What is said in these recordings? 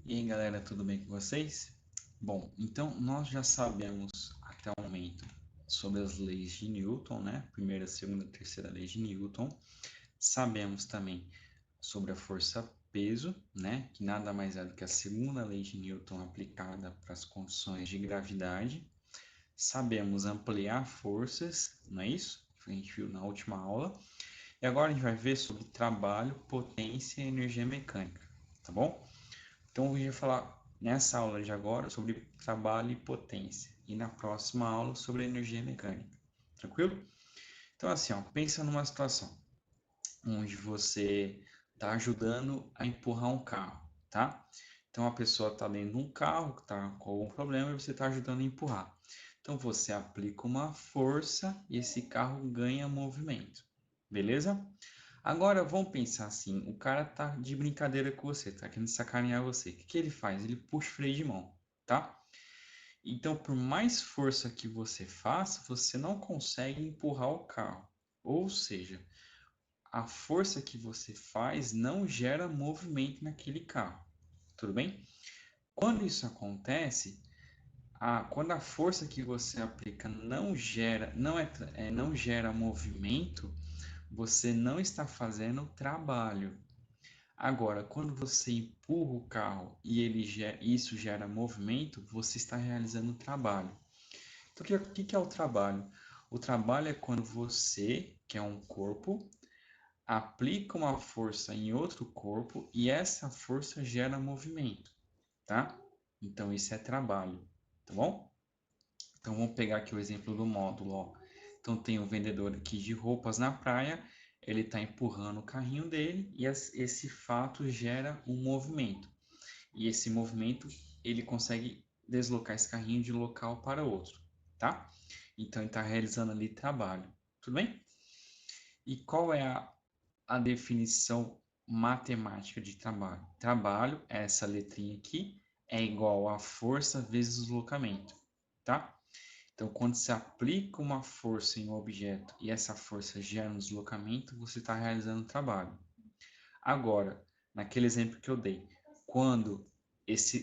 E aí, galera, tudo bem com vocês? Bom, então nós já sabemos até o momento sobre as leis de Newton, né? Primeira, segunda, terceira lei de Newton. Sabemos também sobre a força-peso, né? Que nada mais é do que a segunda lei de Newton aplicada para as condições de gravidade. Sabemos ampliar forças, não é isso? Que a gente viu na última aula. E agora a gente vai ver sobre trabalho, potência e energia mecânica, tá bom? Então, eu vou falar nessa aula de agora sobre trabalho e potência e na próxima aula sobre energia mecânica. Tranquilo? Então, assim, ó, pensa numa situação onde você está ajudando a empurrar um carro, tá? Então, a pessoa está dentro de um carro que está com algum problema e você está ajudando a empurrar. Então, você aplica uma força e esse carro ganha movimento. Beleza? Agora vamos pensar assim, o cara tá de brincadeira com você, tá querendo sacanear você. O que que ele faz? Ele puxa o freio de mão, tá? Então, por mais força que você faça, você não consegue empurrar o carro. Ou seja, a força que você faz não gera movimento naquele carro. Tudo bem? Quando isso acontece, quando a força que você aplica não gera movimento, você não está fazendo trabalho. Agora, quando você empurra o carro e isso gera movimento, você está realizando trabalho. Então, o que é o trabalho? O trabalho é quando você, que é um corpo, aplica uma força em outro corpo e essa força gera movimento, tá? Então, isso é trabalho, tá bom? Então, vamos pegar aqui o exemplo do módulo, ó. Então, tem o vendedor aqui de roupas na praia, ele está empurrando o carrinho dele e esse fato gera um movimento. E esse movimento, ele consegue deslocar esse carrinho de local para outro, tá? Então, ele está realizando ali trabalho, tudo bem? E qual é a definição matemática de trabalho? Trabalho, essa letrinha aqui, é igual a força vezes deslocamento, tá? Então, quando se aplica uma força em um objeto e essa força gera um deslocamento, você está realizando o trabalho. Agora, naquele exemplo que eu dei, quando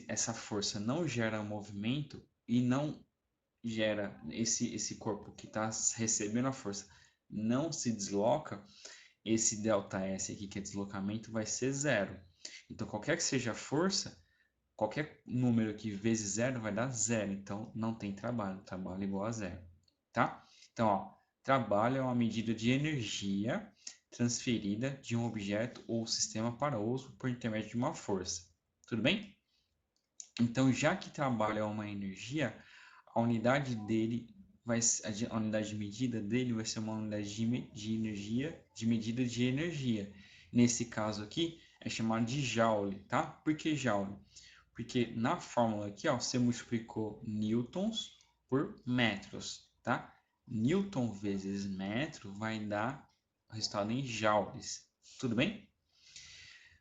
essa força não gera movimento e não gera esse corpo que está recebendo a força não se desloca, esse ΔS aqui, que é deslocamento, vai ser zero. Então, qualquer que seja a força, qualquer número aqui vezes zero vai dar zero. Então, não tem trabalho. Trabalho é igual a zero. Tá? Então, ó, trabalho é uma medida de energia transferida de um objeto ou sistema para outro por intermédio de uma força. Tudo bem? Então, já que trabalho é uma energia, a unidade dele a unidade de medida dele vai ser uma unidade de energia, de medida de energia. Nesse caso aqui, é chamado de joule, tá? Por que joule? Porque na fórmula aqui, ó, você multiplicou newtons por metros, tá? Newton vezes metro vai dar o resultado em joules. Tudo bem?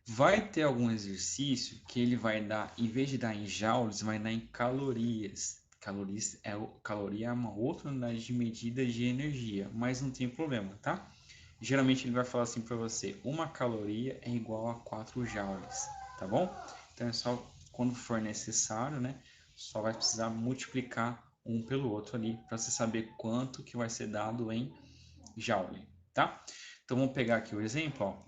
Vai ter algum exercício que ele vai dar, em vez de dar em joules, vai dar em calorias. Caloria é uma outra unidade de medida de energia, mas não tem problema, tá? Geralmente ele vai falar assim para você, uma caloria é igual a 4 joules, tá bom? Então é só quando for necessário, né? Só vai precisar multiplicar um pelo outro ali para você saber quanto que vai ser dado em joule, tá? Então vamos pegar aqui o exemplo, ó.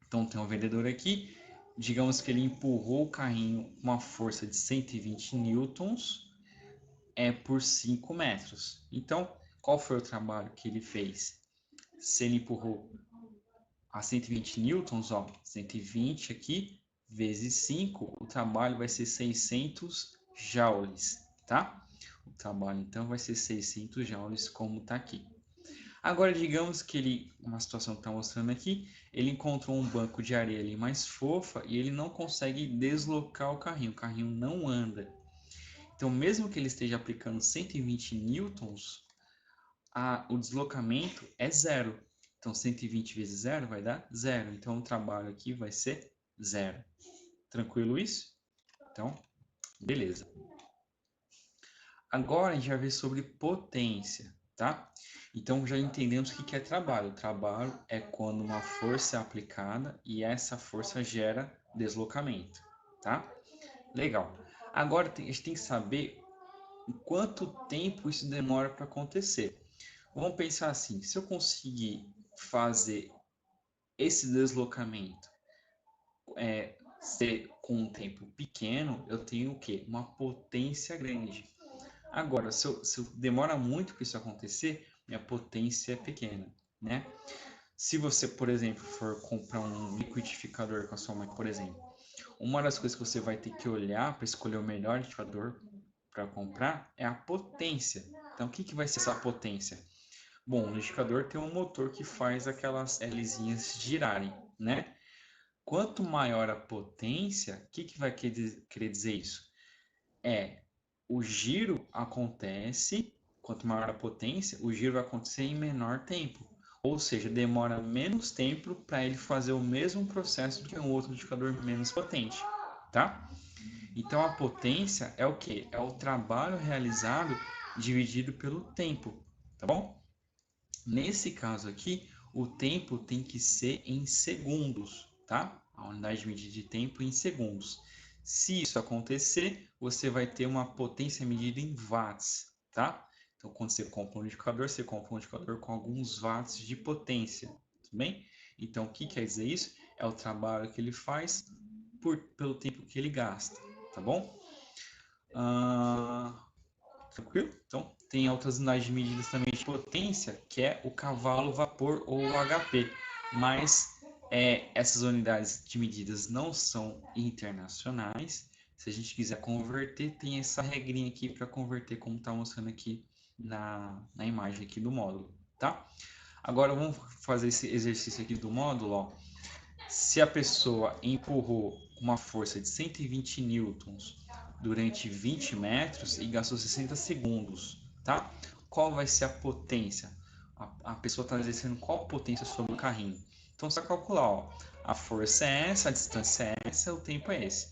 Então tem um vendedor aqui, digamos que ele empurrou o carrinho com uma força de 120 newtons por 5 metros. Então, qual foi o trabalho que ele fez? Se ele empurrou a 120 newtons, ó, 120 aqui vezes 5, o trabalho vai ser 600 joules, tá? O trabalho então vai ser 600 joules como está aqui. Agora, digamos que uma situação que está mostrando aqui, ele encontrou um banco de areia ali mais fofa e ele não consegue deslocar o carrinho não anda. Então, mesmo que ele esteja aplicando 120 newtons, o deslocamento é zero. Então, 120 vezes zero vai dar zero. Então, o trabalho aqui vai ser zero. Tranquilo isso? Então, beleza. Agora a gente vai ver sobre potência, tá? Então já entendemos o que é trabalho. Trabalho é quando uma força é aplicada e essa força gera deslocamento, tá? Legal. Agora a gente tem que saber em quanto tempo isso demora para acontecer. Vamos pensar assim, se eu conseguir fazer esse deslocamento ser com um tempo pequeno, eu tenho o quê? Uma potência grande. Agora, se eu demora muito para isso acontecer, minha potência é pequena, né? Se você, por exemplo, for comprar um liquidificador com a sua mãe, por exemplo, uma das coisas que você vai ter que olhar para escolher o melhor liquidificador para comprar é a potência. Então, o que, que vai ser essa potência? Bom, o liquidificador tem um motor que faz aquelas Lzinhas girarem, né? Quanto maior a potência, o que, que vai querer dizer isso? É, o giro acontece, quanto maior a potência, o giro vai acontecer em menor tempo. Ou seja, demora menos tempo para ele fazer o mesmo processo do que um outro liquidificador menos potente, tá? Então a potência é o que? É o trabalho realizado dividido pelo tempo, tá bom? Nesse caso aqui, o tempo tem que ser em segundos, tá? A unidade de medida de tempo em segundos. Se isso acontecer, você vai ter uma potência medida em watts, tá? Então, quando você compra um liquidificador, você compra um liquidificador com alguns watts de potência, tudo bem? Então, o que quer dizer isso? É o trabalho que ele faz pelo tempo que ele gasta, tá bom? Ah, tranquilo? Então, tem outras unidades de medidas também de potência, que é o cavalo vapor ou o HP. Mas essas unidades de medidas não são internacionais. Se a gente quiser converter, tem essa regrinha aqui para converter, como está mostrando aqui na imagem aqui do módulo, tá? Agora vamos fazer esse exercício aqui do módulo, ó. Se a pessoa empurrou uma força de 120 newtons durante 20 metros e gastou 60 segundos, tá? Qual vai ser a potência? A pessoa está exercendo qual potência sobre o carrinho? Então, você vai calcular, ó, a força é essa, a distância é essa, o tempo é esse.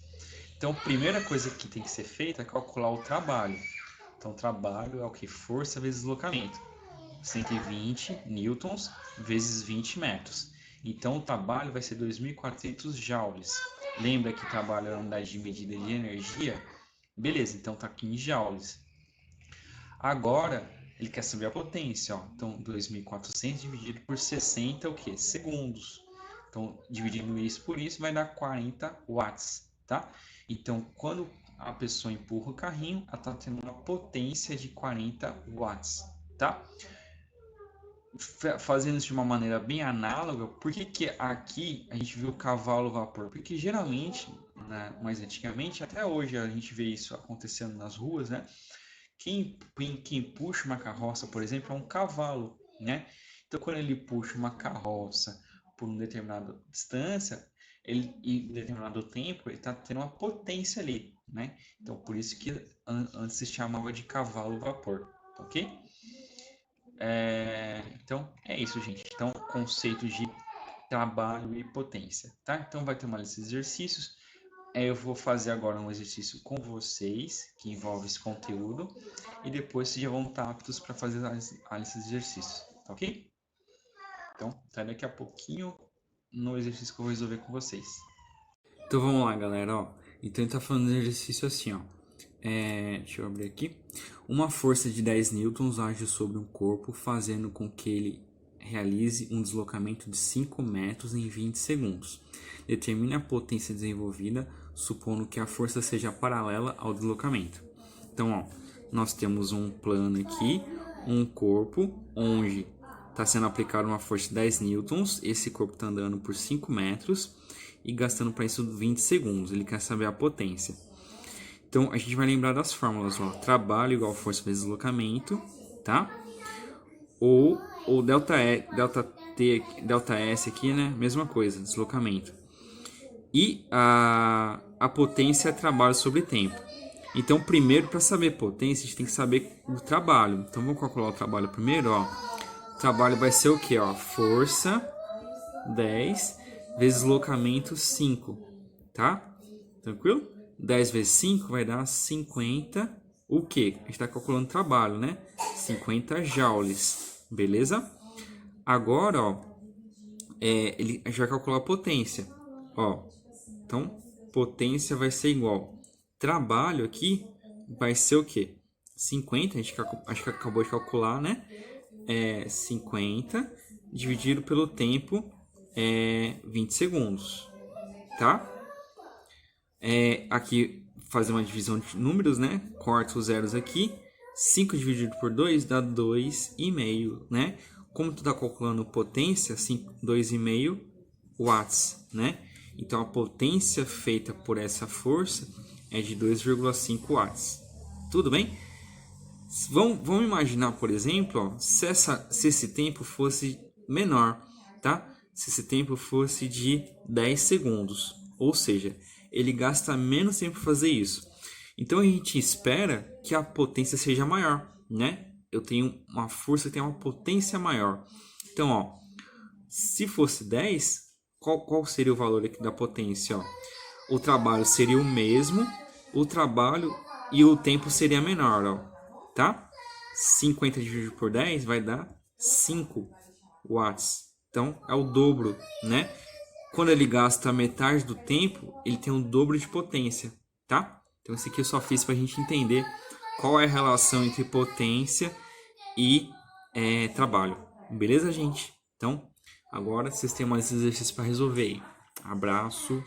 Então, a primeira coisa que tem que ser feita é calcular o trabalho. Então, o trabalho é o que? Força vezes deslocamento. 120 newtons vezes 20 metros. Então o trabalho vai ser 2.400 joules. Lembra que trabalho é uma unidade de medida de energia? Beleza, então está aqui em joules. Agora ele quer saber a potência, ó. Então 2.400 dividido por 60 é o que? Segundos. Então dividindo isso por isso vai dar 40 watts, tá? Então quando a pessoa empurra o carrinho, ela está tendo uma potência de 40 watts, tá? Fazendo isso de uma maneira bem análoga, por que, que aqui a gente viu o cavalo vapor? Porque geralmente, né, mais antigamente, até hoje a gente vê isso acontecendo nas ruas, né? Quem puxa uma carroça, por exemplo, é um cavalo, né? Então, quando ele puxa uma carroça por uma determinada distância, em determinado tempo, ele está tendo uma potência ali, né? Então, por isso que antes se chamava de cavalo vapor, ok? Então, é isso, gente. Então, conceito de trabalho e potência, tá? Então, vai ter uma lista de exercícios. Eu vou fazer agora um exercício com vocês, que envolve esse conteúdo, e depois vocês já vão estar aptos para fazer a lista de exercícios, tá ok? Então, até daqui a pouquinho no exercício que eu vou resolver com vocês. Então, vamos lá, galera, ó. Então, ele tá falando de exercício assim, ó. Deixa eu abrir aqui. Uma força de 10 newtons age sobre um corpo, fazendo com que ele realize um deslocamento de 5 metros em 20 segundos. Determine a potência desenvolvida, supondo que a força seja paralela ao deslocamento. Então, ó, nós temos um plano aqui, um corpo, onde está sendo aplicada uma força de 10 newtons. Esse corpo está andando por 5 metros e gastando para isso 20 segundos. Ele quer saber a potência. Então, a gente vai lembrar das fórmulas, ó. Trabalho igual força vezes deslocamento, tá? Ou delta T, delta S aqui, né? Mesma coisa, deslocamento. E a potência é trabalho sobre tempo. Então, primeiro, para saber potência, a gente tem que saber o trabalho. Então, vamos calcular o trabalho primeiro, ó. O trabalho vai ser o que, ó? Força 10 vezes deslocamento 5, tá? Tranquilo? 10 vezes 5 vai dar 50. O que? A gente está calculando trabalho, né? 50 joules. Beleza? Agora, ó, a gente vai calcular a potência. Ó, então, potência vai ser igual trabalho aqui vai ser o quê? 50, acho que acabou de calcular, né? 50 dividido pelo tempo 20 segundos, tá? Aqui fazer uma divisão de números, né? Corta os zeros aqui. 5 dividido por 2 dá 2,5, né? Como tu tá calculando potência, 2,5 watts, né? Então a potência feita por essa força é de 2,5 watts. Tudo bem? Vamos imaginar, por exemplo, ó, se esse tempo fosse menor, tá? Se esse tempo fosse de 10 segundos, ou seja, ele gasta menos tempo para fazer isso. Então a gente espera que a potência seja maior, né? Eu tenho uma força que tem uma potência maior. Então, ó, se fosse 10, qual seria o valor aqui da potência? Ó? O trabalho seria o mesmo, o trabalho e o tempo seria menor, ó, tá? 50 dividido por 10 vai dar 5 watts. Então é o dobro, né? Quando ele gasta metade do tempo, ele tem o dobro de potência, tá? Então esse aqui eu só fiz para a gente entender qual é a relação entre potência e trabalho. Beleza, gente? Então, agora vocês têm mais exercícios para resolver aí. Abraço.